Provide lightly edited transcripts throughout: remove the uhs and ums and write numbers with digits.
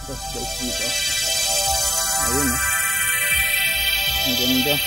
Tapos guys dito. Ayun oh. Ang ganda.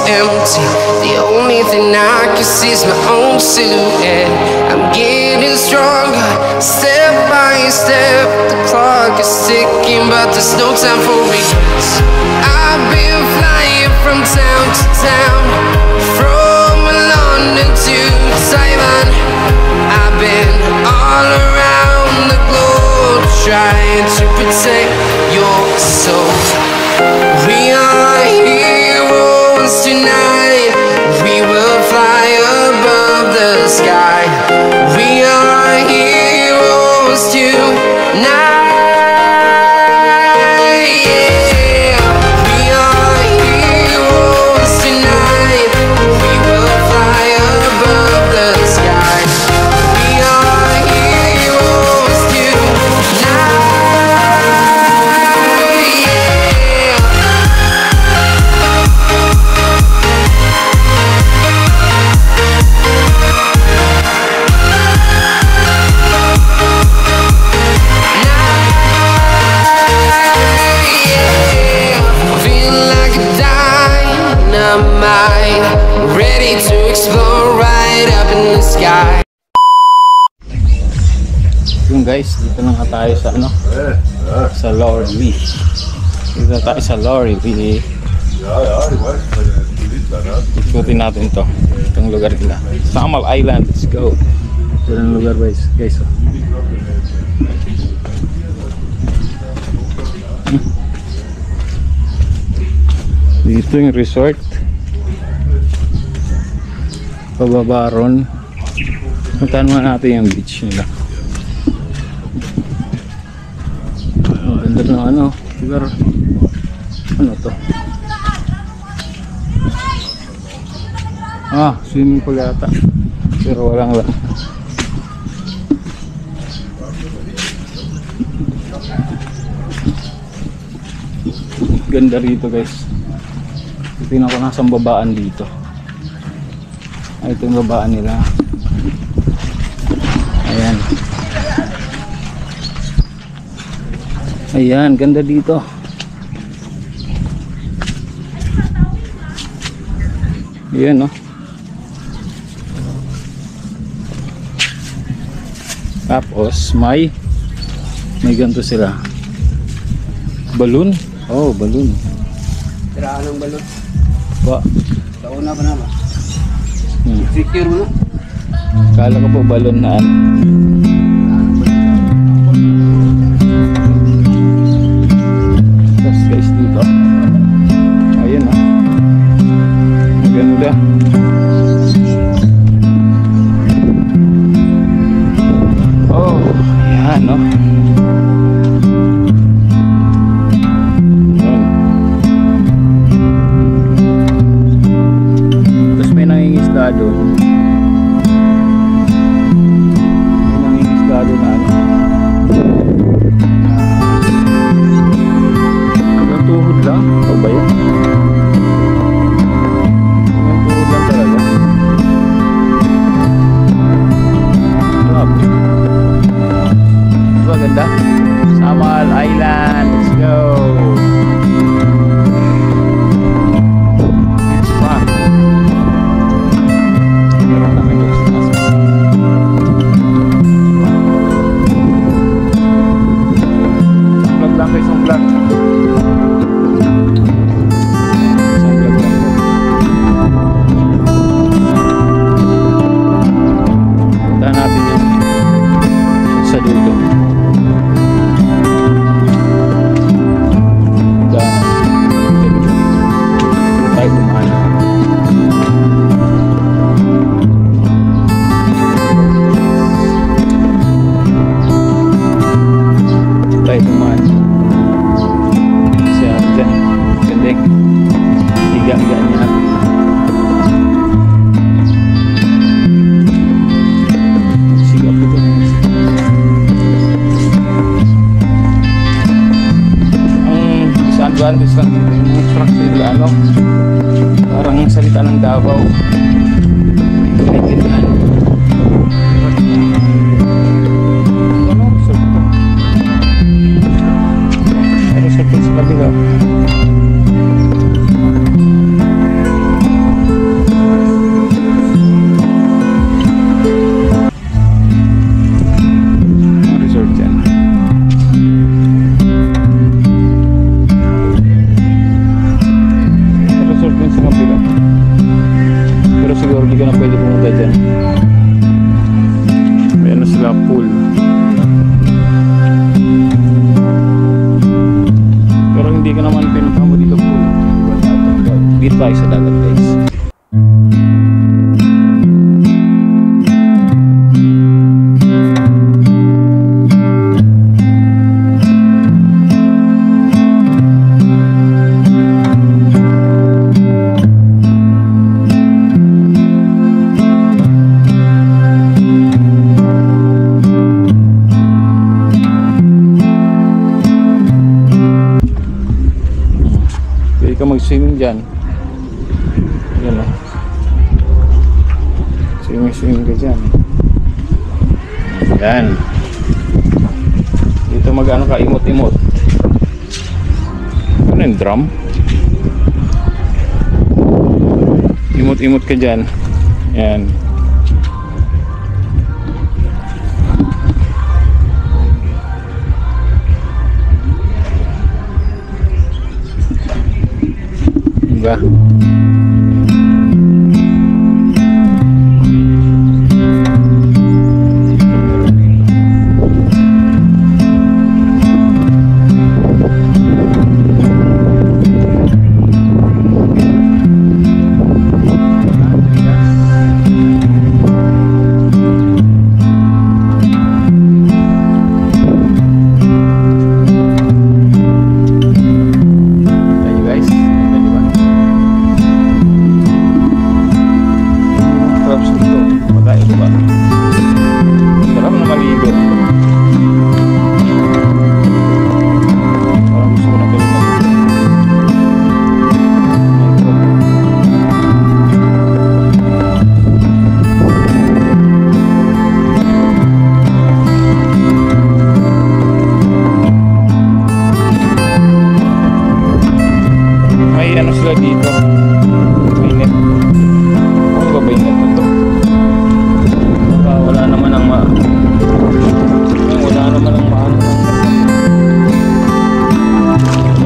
Empty. The only thing I can see is my own silhouette. I'm getting stronger, step by step. The clock is ticking, but there's no time for regrets. I've been flying from town to town, from London to Taiwan. I've been all around the globe, trying to protect your soul. We are heroes tonight. We will fly above the sky. We are heroes tonight. Yeah. We are heroes tonight. We will fly above the sky. We are heroes tonight. Ready to explore right up in the sky. Yung guys, dito na nga tayo sa ano? Sa Lorry. Dito tayo sa Lorry. Ikutin natin to. Itong lugar nila. Samal Island. Let's go. Ito ang lugar guys. Oh. Dito yung resort. Pababa ron. Puntahan mo natin yung beach nila. Ganda ng ano. Siguro ano to? Swimming pool yata. Pero walang lang. Ganda rito guys. Tingnan ko nasang babaan dito. Ito yung babaan nila. Ayan. Ayan, ganda dito. Ayan, no? Tapos, may ganito sila. Balloon? Oh, balloon. Tiraan ng balon. Ba? Tauna pa naman. Secure mo na. Kala ko po balon na ano. Tapos guys dito. Ayun oh. Maganda. Oh, yan no. Doon. May nangingisda doon na ano. Hanggang tuhod lang. O ba yun? Hanggang tuhod lang talaga. Grabe. Diba ganda? Samal Island. Let's go. disadvantage lang dito yung mga truck nila, ano, parang salita ng Davao. Hindi ko naiintindihan. Ano resort to? May resort din sa kabila. Hindi ka na pwede pumunta dyan. May ano sila, pool. Pero hindi ka naman pinunta mo dito pool. Dito tayo sa dagat guys. Mag-swimming dyan. Yan o. Swimming ka dyan. Yan. Dito mag-ano ka, imot-imot. Ano yung drum? Imot-imot ka dyan. Yan. Diba? Dito mainit. Ano ba mainit na to? Wala naman ang maano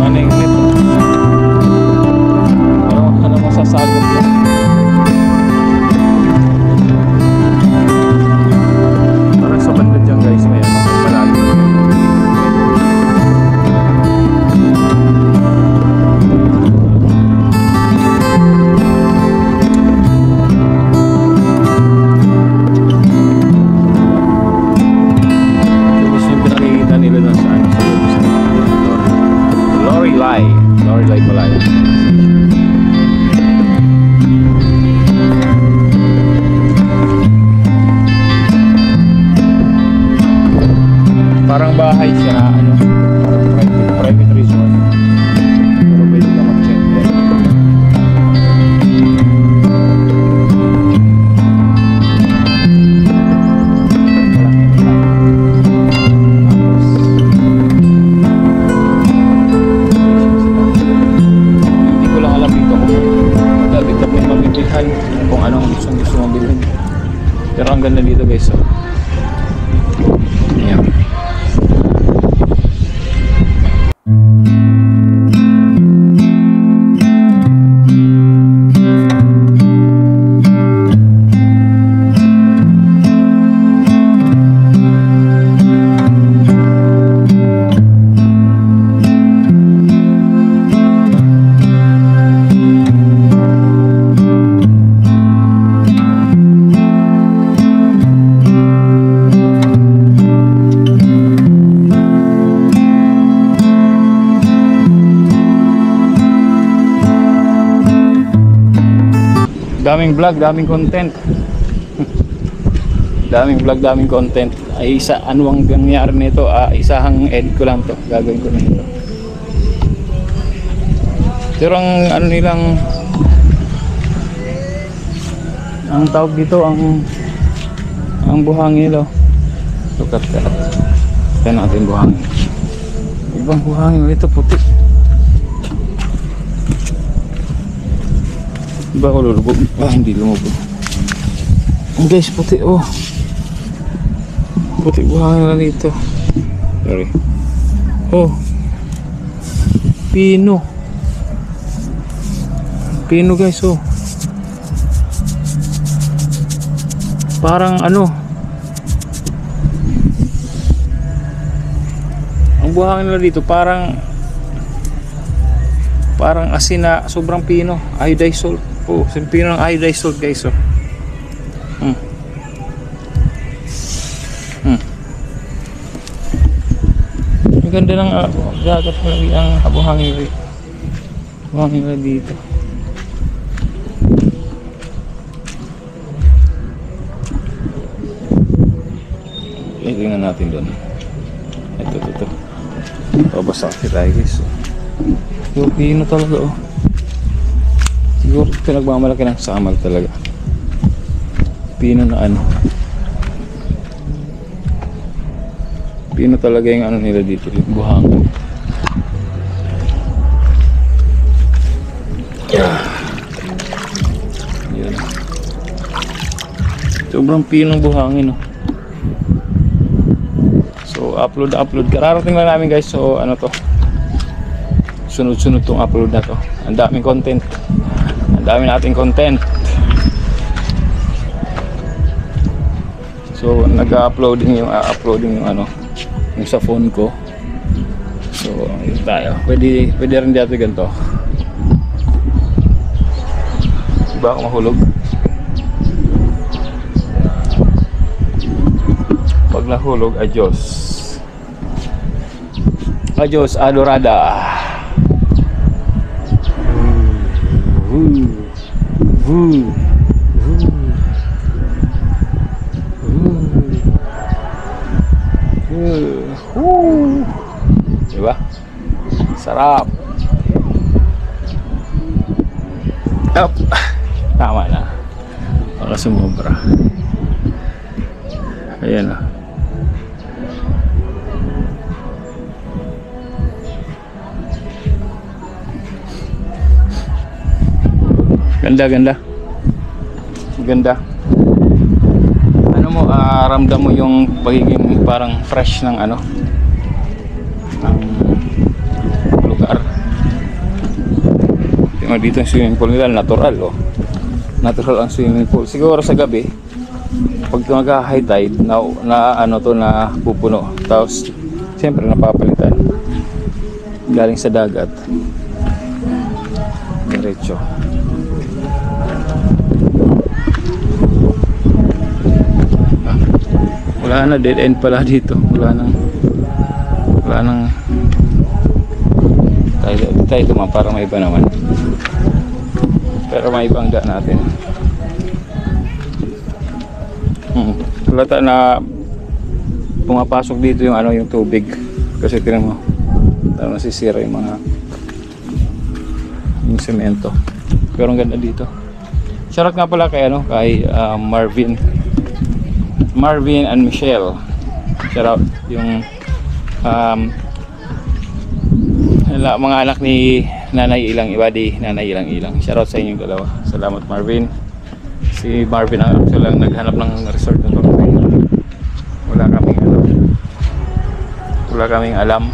ano yung init. Ano masasagap yan. Parang sa banda dyan guys, may ano, malalim. Lorelei pala yan. Parang bahay siya na ano, private resort. Pero pwede ka mag-check yan. Kung anong gusto mong bilhin. Pero ang ganda dito guys, oh. Ayan. Daming vlog, daming content. Daming vlog, daming content. Ay isa, ano ang nangyari nito? Isahang edit ko lang to. Gagawin ko na ito. Pero ang ano nilang, ang tawag dito, ang buhangin, oh. Look at that. Kaya natin buhangin. Ibang buhangin, ito puti. Diba ako lulubog? Hindi lumubog. Guys, puti, oh. Puti buhangin na dito. Sorry. Oh. Pino. Pino, guys, oh. Parang ano, ang buhangin na dito parang asin na sobrang pino, iodized salt po. Pino ng iodized salt, guys, oh. Ang ganda ng dagat lagi ang buhangin na dito. Tingnan natin doon. Ito. Babasa kasi tayo, guys. Yung pino talaga, oh. Siguro pinagmamalaki ng samal talaga. Pino na ano. Pino talaga yung ano nila dito, yung buhangin. Yan. Sobrang pino ng buhangin, oh. So upload. Kararating lang namin, guys. So ano to, sunod-sunod tong upload na to. Ang daming content. Ang dami nating content. So nag-uploading yung ano, yung sa phone ko. So yun tayo. Pwede rin dito ganito. Diba ako mahulog? Pag nahulog, adios. Adios, adorada. Diba? Sarap. Up. Tama na. Baka sumobra. Ayan na. Ganda. Ano mo, ramdam mo yung pagiging parang fresh ng ano, ng lugar. Tingnan dito yung swimming pool nila, natural, oh. Natural ang swimming pool. Siguro sa gabi, pag mag-high tide, na ano to, na pupuno. Tapos, siyempre napapalitan. Galing sa dagat. Diretso. Wala na, dead end pala dito. Wala nang tayo dumaan para may iba naman. Pero may ibang daan natin. Wala na pumapasok dito yung ano, yung tubig. Kasi tingnan mo, tama, nasisira yung semento. Pero ang ganda dito. Shoutout nga pala kay ano, kay Marvin and Michelle. Shoutout yung mga anak ni Nanay Ilang Ibadi, Nanay Ilang. Shoutout sa inyong dalawa. Salamat, Marvin. Si Marvin ang actually lang naghanap ng resort nito. Wala kaming alam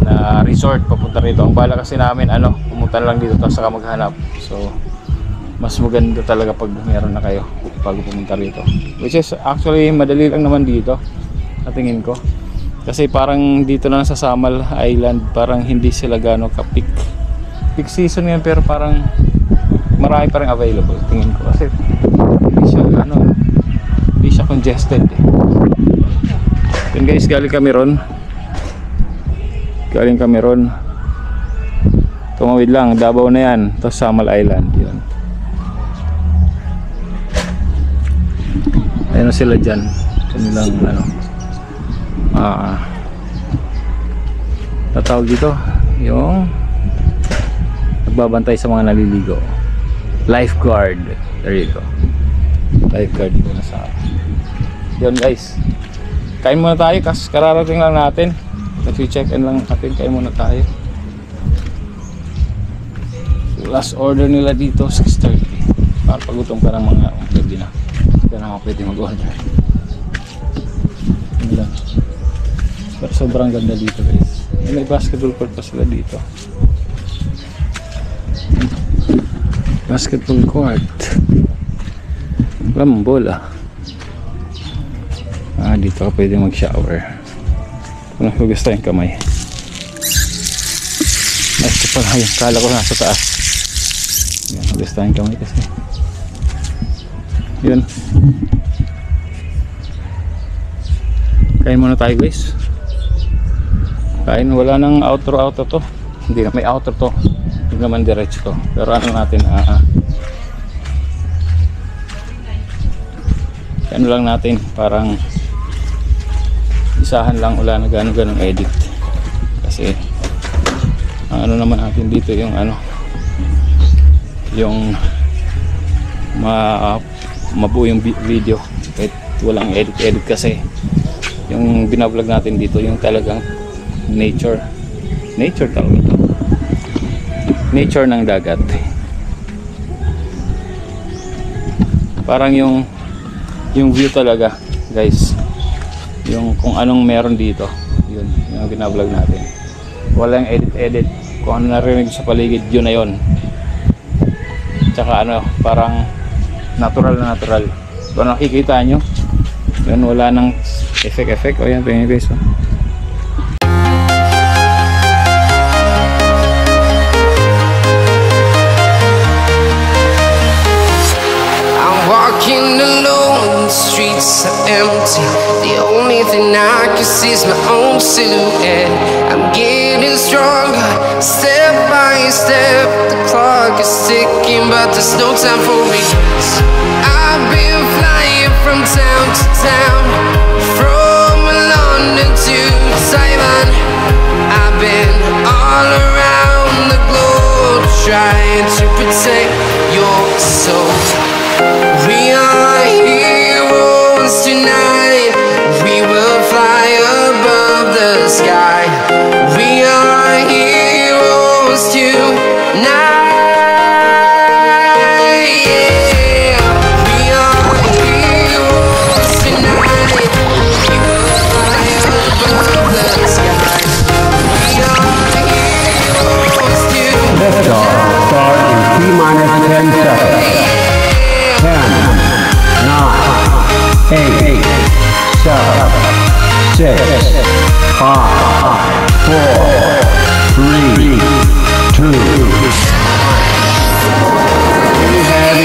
na resort papunta rito. Ang bala kasi namin ano, pumunta lang dito tapos saka maghanap. So mas maganda talaga pag meron na kayo bago pumunta rito, which is actually madali lang naman dito sa tingin ko, kasi parang dito lang sa Samal Island parang hindi sila gano'ng ka-peak season yan, pero parang marami pa rin available tingin ko, kasi hindi siya congested eh. Then guys, galing kami ron, tumawid lang, Davao na yan, tapos Samal Island yun. Ayun na sila dyan, kanilang ano, tatawag dito yung nagbabantay sa mga naliligo. Lifeguard. There you go. Lifeguard dito na sa yun guys. Kain muna tayo kasi kararating lang natin. Kasi check in lang natin. Kain muna tayo. So, last order nila dito 6:30. Para pagutom ka ng mga gabi na. Kaya na ako pwede mag-order. Yun lang. Pero sobrang ganda dito guys. May basketball court pa sila dito. Basketball court. Walang bola. Dito ka pwede mag-shower. Kung nahugas tayong kamay. Ito pala yung kala ko nasa taas. Yan, hugas tayong kamay kasi. Yun. Kain muna tayo guys. Kain, wala nang outro to. Hindi na, may outro to. Hindi naman diretso to. Pero ano natin, ano lang natin, parang isahan lang, wala na ganong edit. Kasi ang ano naman natin dito yung yung mabuo yung video kahit walang edit kasi yung binablog natin dito yung talagang nature talaga ito, nature ng dagat, parang yung view talaga guys, yung kung anong meron dito, yun yung binablog natin, walang edit kung ano narinig sa paligid, yun na yun. Tsaka parang natural na natural. Kung nakikita nyo, yun, wala nang effect. O yan, tingin guys. I'm walking alone, the streets are empty. The only thing I can see is my own silhouette. I'm getting stronger, step by step. The clock is ticking, but there's no time for regrets. I've been flying from town to town, from London to Taiwan. I've been all around the globe, trying to protect your soul. We are heroes tonight. We will fly above the sky. We are heroes tonight. Yeah. We are heroes tonight. We will fly above the sky. We are heroes tonight. Liftoff. Start in T-minus 10 seconds. 10, 9, 8, 7, 6, 5, 4, 3, 2, 1. We have